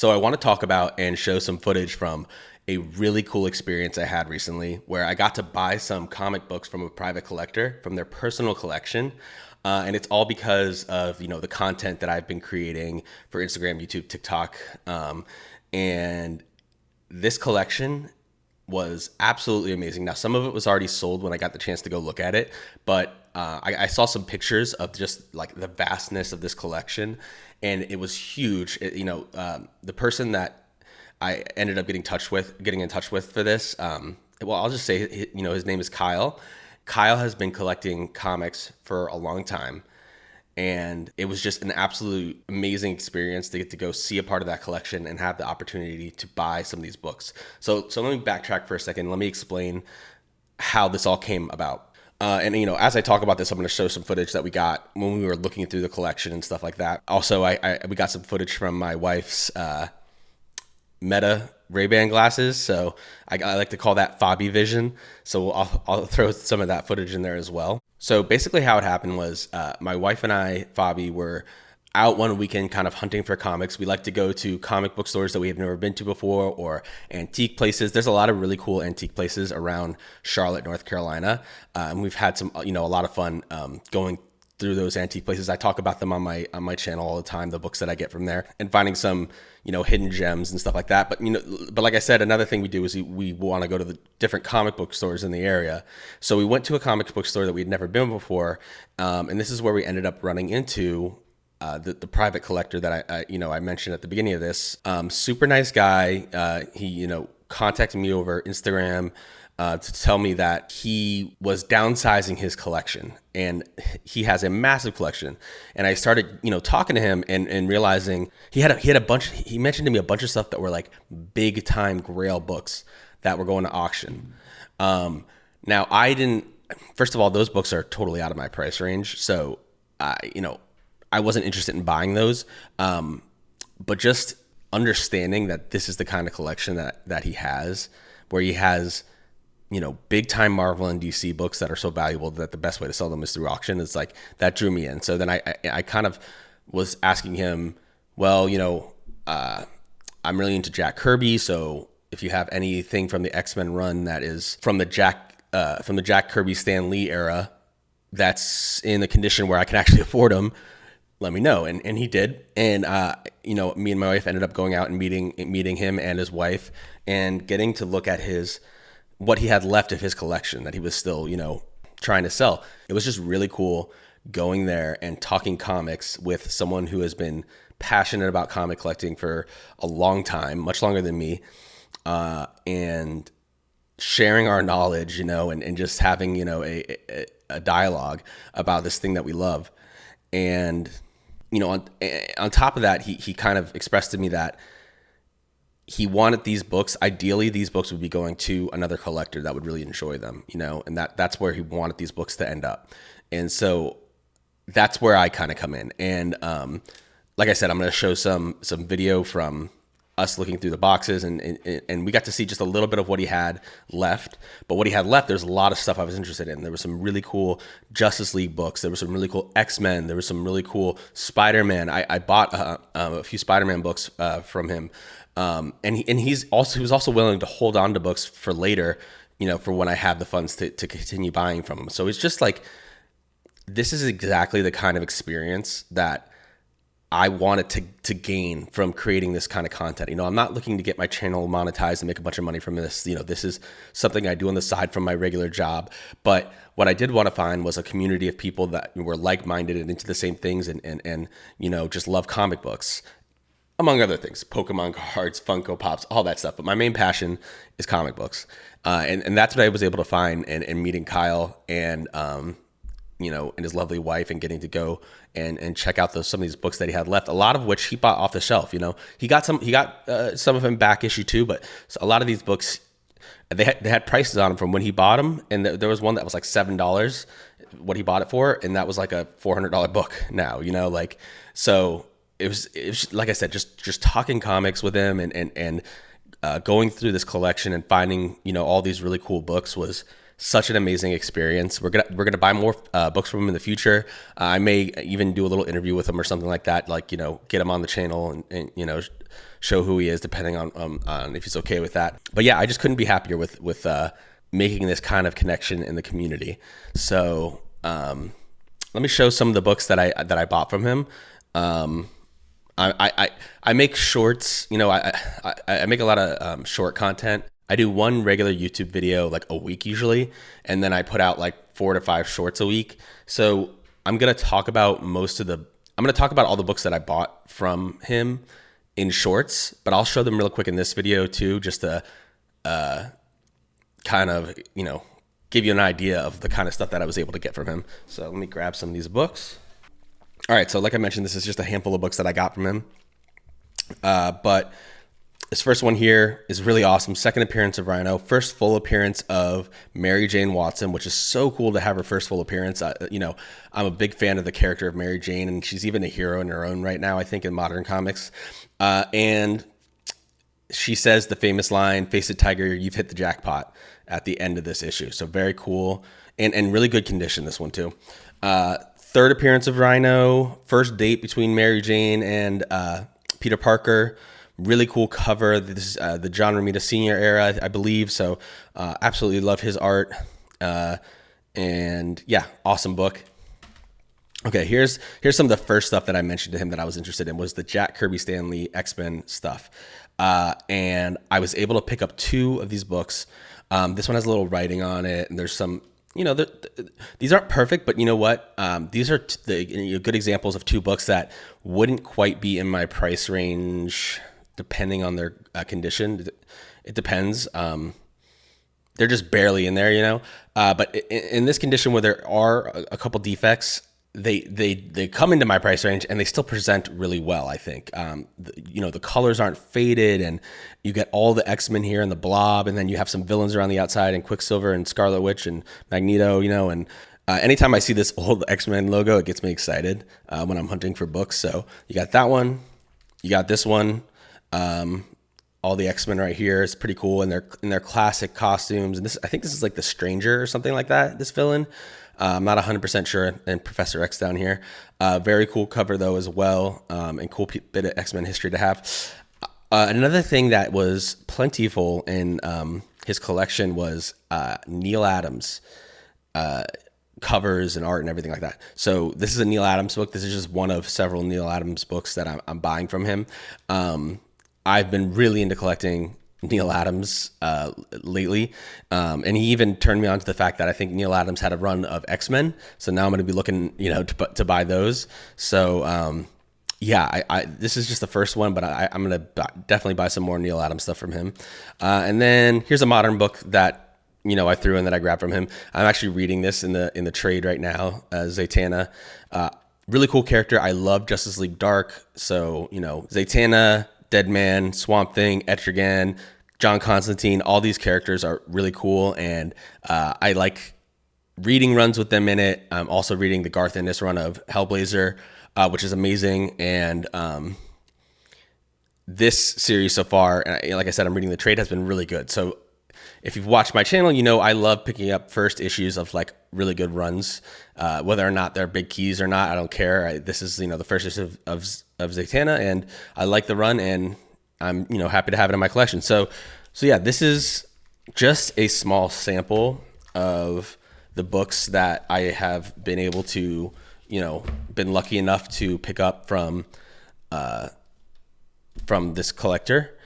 So I want to talk about and show some footage from a really cool experience I had recently where I got to buy some comic books from a private collector from their personal collection. And it's all because of, the content that I've been creating for Instagram, YouTube, TikTok. And this collection was absolutely amazing. Now, some of it was already sold when I got the chance to go look at it, but I saw some pictures of just like the vastness of this collection, and it was huge. The person that I ended up getting in touch with for this, well, I'll just say, his name is Kyle. Kyle has been collecting comics for a long time, and it was just an absolute amazing experience to get to go see a part of that collection and have the opportunity to buy some of these books. So let me backtrack for a second. Let me explain how this all came about. As I talk about this, I'm going to show some footage that we got when we were looking through the collection and stuff like that. Also, we got some footage from my wife's Meta Ray-Ban glasses. So I like to call that Fabi Vision. So I'll throw some of that footage in there as well. So basically how it happened was my wife and I, Fabi, were out one weekend kind of hunting for comics. We like to go to comic book stores that we have never been to before, or antique places. There's a lot of really cool antique places around Charlotte, North Carolina. And we've had a lot of fun going through those antique places. I talk about them on my channel all the time, the books that I get from there, and finding some, hidden gems and stuff like that. But like I said, another thing we do is we want to go to the different comic book stores in the area. So we went to a comic book store that we'd never been before. And this is where we ended up running into the private collector that I mentioned at the beginning of this. Super nice guy. He contacted me over Instagram to tell me that he was downsizing his collection, and he has a massive collection. And I started talking to him and realizing he had a bunch. He mentioned to me a bunch of stuff that were like big time Grail books that were going to auction. Now I didn't. First of all, those books are totally out of my price range, so I wasn't interested in buying those, but just understanding that this is the kind of collection that he has, where he has, big time Marvel and DC books that are so valuable that the best way to sell them is through auction. It's like that drew me in. So then I kind of was asking him, well, I'm really into Jack Kirby, so if you have anything from the X-Men run that is from the Jack Kirby Stan Lee era that's in the condition where I can actually afford them, let me know. And he did. And, me and my wife ended up going out and meeting him and his wife and getting to look at what he had left of his collection that he was still, trying to sell. It was just really cool going there and talking comics with someone who has been passionate about comic collecting for a long time, much longer than me, and sharing our knowledge, and just having, a dialogue about this thing that we love. And, on top of that, he kind of expressed to me that he wanted these books. Ideally, these books would be going to another collector that would really enjoy them, and that's where he wanted these books to end up. And so that's where I kind of come in. And like I said, I'm going to show some video from us looking through the boxes, and we got to see just a little bit of what he had left. But what he had left, there's a lot of stuff I was interested in. There were some really cool Justice League books. There were some really cool X-Men. There was some really cool Spider-Man. I bought a few Spider-Man books from him. And he was also willing to hold on to books for later, for when I have the funds to continue buying from him. So it's just like, this is exactly the kind of experience that I wanted to gain from creating this kind of content. I'm not looking to get my channel monetized and make a bunch of money from this. This is something I do on the side from my regular job. But what I did want to find was a community of people that were like-minded and into the same things and just love comic books, among other things, Pokemon cards, Funko Pops, all that stuff. But my main passion is comic books. And that's what I was able to find in meeting Kyle and his lovely wife, and getting to go and check out some of these books that he had left, a lot of which he bought off the shelf. He got some of them back issue too, but a lot of these books, they had prices on them from when he bought them. And there was one that was like $7, what he bought it for. And that was like a $400 book now, so it was like I said, just talking comics with him and going through this collection and finding, all these really cool books was such an amazing experience. We're gonna buy more books from him in the future. I may even do a little interview with him or something like that, like, get him on the channel and show who he is, depending on if he's okay with that. But yeah, I just couldn't be happier with making this kind of connection in the community. So let me show some of the books that I bought from him. I make shorts. I make a lot of short content. I do one regular YouTube video like a week usually, and then I put out like 4 to 5 shorts a week. So I'm gonna talk about all the books that I bought from him in shorts, but I'll show them real quick in this video too, just to kind of give you an idea of the kind of stuff that I was able to get from him. So let me grab some of these books. All right, so like I mentioned, this is just a handful of books that I got from him. But this first one here is really awesome. Second appearance of Rhino. First full appearance of Mary Jane Watson, which is so cool to have her first full appearance. I'm a big fan of the character of Mary Jane, and she's even a hero in her own right now, I think, in modern comics. And she says the famous line, "Face it, Tiger, you've hit the jackpot," at the end of this issue. So very cool and really good condition, this one too. Third appearance of Rhino. First date between Mary Jane and Peter Parker. Really cool cover. This is the John Romita Sr. era, I believe. So absolutely love his art. And yeah, awesome book. Okay, here's some of the first stuff that I mentioned to him that I was interested in, was the Jack Kirby Stanley X-Men stuff. And I was able to pick up 2 of these books. This one has a little writing on it, and there's some, these aren't perfect, but you know what? These are good examples of 2 books that wouldn't quite be in my price range, depending on their condition. It depends. They're just barely in there, but in this condition where there are a couple defects, they come into my price range and they still present really well, I think. The colors aren't faded, and you get all the X-Men here and the Blob, and then you have some villains around the outside, and Quicksilver and Scarlet Witch and Magneto, and anytime I see this old X-Men logo, it gets me excited when I'm hunting for books. So you got that one, you got this one, all the X-Men right here. It's pretty cool, and in their classic costumes. And I think this is like the Stranger or something like that, this villain. I'm not 100% sure. And Professor X down here. Very cool cover though as well, and cool bit of X-Men history to have. Another thing that was plentiful in his collection was Neal Adams covers and art and everything like that. So this is a Neal Adams book. This is just one of several Neal Adams books that I'm buying from him. I've been really into collecting Neal Adams lately, and he even turned me on to the fact that I think Neal Adams had a run of X-Men, so now I'm going to be looking to buy those. So I this is just the first one, but I'm going to definitely buy some more Neal Adams stuff from him. And then here's a modern book that I threw in that I grabbed from him. I'm actually reading this in the trade right now, Zatanna. Really cool character. I love Justice League Dark, so Zatanna, Deadman, Swamp Thing, Etrigan, John Constantine, all these characters are really cool, and I like reading runs with them in it. I'm also reading the Garth Ennis run of Hellblazer, which is amazing, and this series so far, and like I said, I'm reading the trade, has been really good. So if you've watched my channel, I love picking up first issues of like really good runs, whether or not they're big keys or not, I don't care. This is the first issue of Zatanna, and I like the run, and I'm happy to have it in my collection. So yeah, this is just a small sample of the books that I have been able to been lucky enough to pick up from this collector.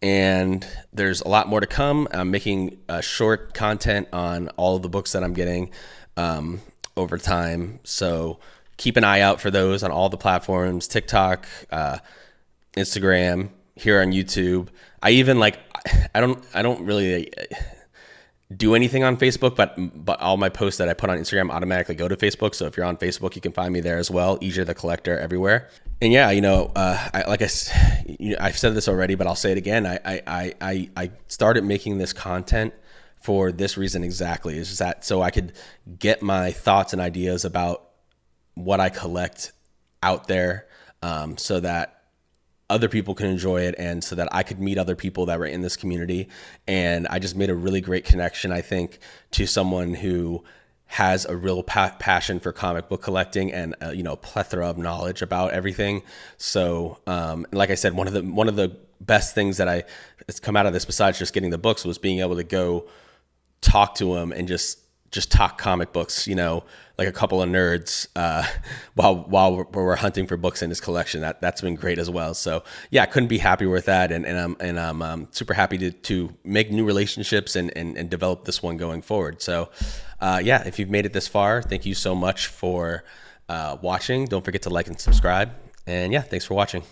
And there's a lot more to come. I'm making short content on all of the books that I'm getting over time. So keep an eye out for those on all the platforms, TikTok, Instagram, here on YouTube. I even I don't really do anything on Facebook, but all my posts that I put on Instagram automatically go to Facebook. So if you're on Facebook, you can find me there as well. EJ the Collector everywhere. And yeah, I've said this already, but I'll say it again. I started making this content for this reason exactly. Is just that so I could get my thoughts and ideas about what I collect out there, so that other people can enjoy it, and so that I could meet other people that were in this community. And I just made a really great connection, I think, to someone who has a real passion for comic book collecting and a plethora of knowledge about everything. So like I said, one of the best things that that's come out of this, besides just getting the books, was being able to go talk to him and just talk comic books, like a couple of nerds, while we're hunting for books in his collection. That's been great as well. So yeah, I couldn't be happier with that. And I'm super happy to make new relationships and develop this one going forward. So yeah, if you've made it this far, thank you so much for watching. Don't forget to like and subscribe. And yeah, thanks for watching.